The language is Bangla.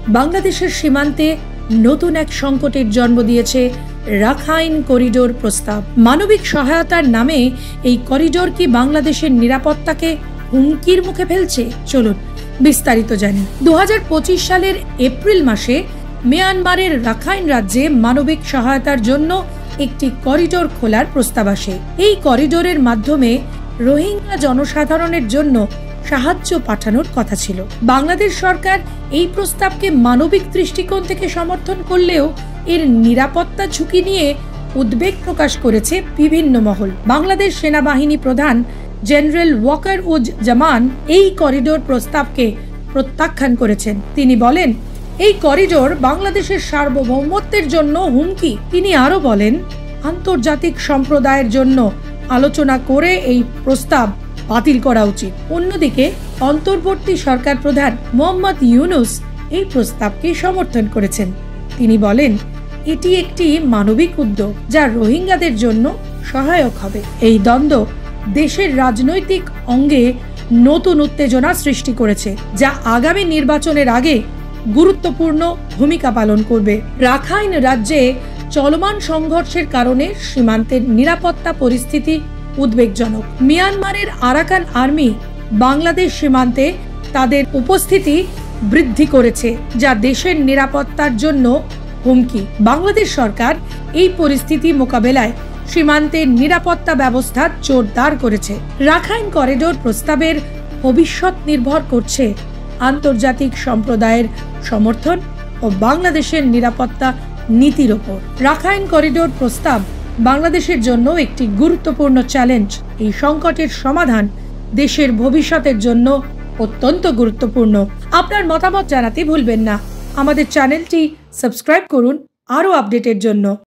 বাংলাদেশের সীমান্তে নতুন এক সংকটের জন্ম দিয়েছে রাখাইন করিডোর প্রস্তাব। মানবিক সহায়তার নামে এই করিডোর কি বাংলাদেশের নিরাপত্তাকে হুমকির মুখে ফেলছে? চলুন বিস্তারিত জানি। 2025 সালের এপ্রিল মাসে মিয়ানমারের রাখাইন রাজ্যে মানবিক সহায়তার জন্য একটি করিডোর খোলার প্রস্তাব আসে। এই করিডোরের মাধ্যমে রোহিঙ্গা জনসাধারণের জন্য সাহায্য পাঠানোর কথা ছিল। বাংলাদেশ সরকার এই প্রস্তাবকে মানবিক দৃষ্টিকোণ থেকে সমর্থন করলেও এর নিরাপত্তা ঝুঁকি নিয়ে উদ্বেগ প্রকাশ করেছে বিভিন্ন মহল। বাংলাদেশ সেনাবাহিনী প্রধান জেনারেল ওয়াকার-উজ-জামান এই করিডোর প্রস্তাবকে প্রত্যাখ্যান করেছেন। তিনি বলেন, এই করিডোর বাংলাদেশের সার্বভৌমত্বের জন্য হুমকি। তিনি আরো বলেন, আন্তর্জাতিক সম্প্রদায়ের জন্য আলোচনা করে এই প্রস্তাব বাতিল করা উচিত। অন্যদিকে অন্তর্বর্তী সরকার প্রধান মোহাম্মদ ইউনূস এই প্রস্তাবকে সমর্থন করেছেন। তিনি বলেন, এটি একটি মানবিক উদ্যোগ যা রোহিঙ্গাদের জন্য সহায়ক হবে। এই দ্বন্দ্ব দেশের রাজনৈতিক অঙ্গে নতুন উত্তেজনা সৃষ্টি করেছে, যা আগামী নির্বাচনের আগে গুরুত্বপূর্ণ ভূমিকা পালন করবে। রাখাইন রাজ্যে চলমান সংঘর্ষের কারণে সীমান্তের নিরাপত্তা পরিস্থিতি উদ্বেগজনক। মিয়ানমারের আরাকান আর্মি বাংলাদেশ সীমান্তে তাদের উপস্থিতি বৃদ্ধি করেছে, যা দেশের নিরাপত্তার জন্য হুমকি। বাংলাদেশ সরকার এই পরিস্থিতি মোকাবেলায় সীমান্তের নিরাপত্তা ব্যবস্থা জোরদার করেছে। রাখাইন করিডোর প্রস্তাবের ভবিষ্যৎ নির্ভর করছে আন্তর্জাতিক সম্প্রদায়ের সমর্থন ও বাংলাদেশের নিরাপত্তা নীতির ওপর। রাখাইন করিডোর প্রস্তাব বাংলাদেশের জন্য একটি গুরুত্বপূর্ণ চ্যালেঞ্জ। এই সংকটের সমাধান দেশের ভবিষ্যতের জন্য অত্যন্ত গুরুত্বপূর্ণ। আপনার মতামত জানাতে ভুলবেন না। আমাদের চ্যানেলটি সাবস্ক্রাইব করুন আরও আপডেটের জন্য।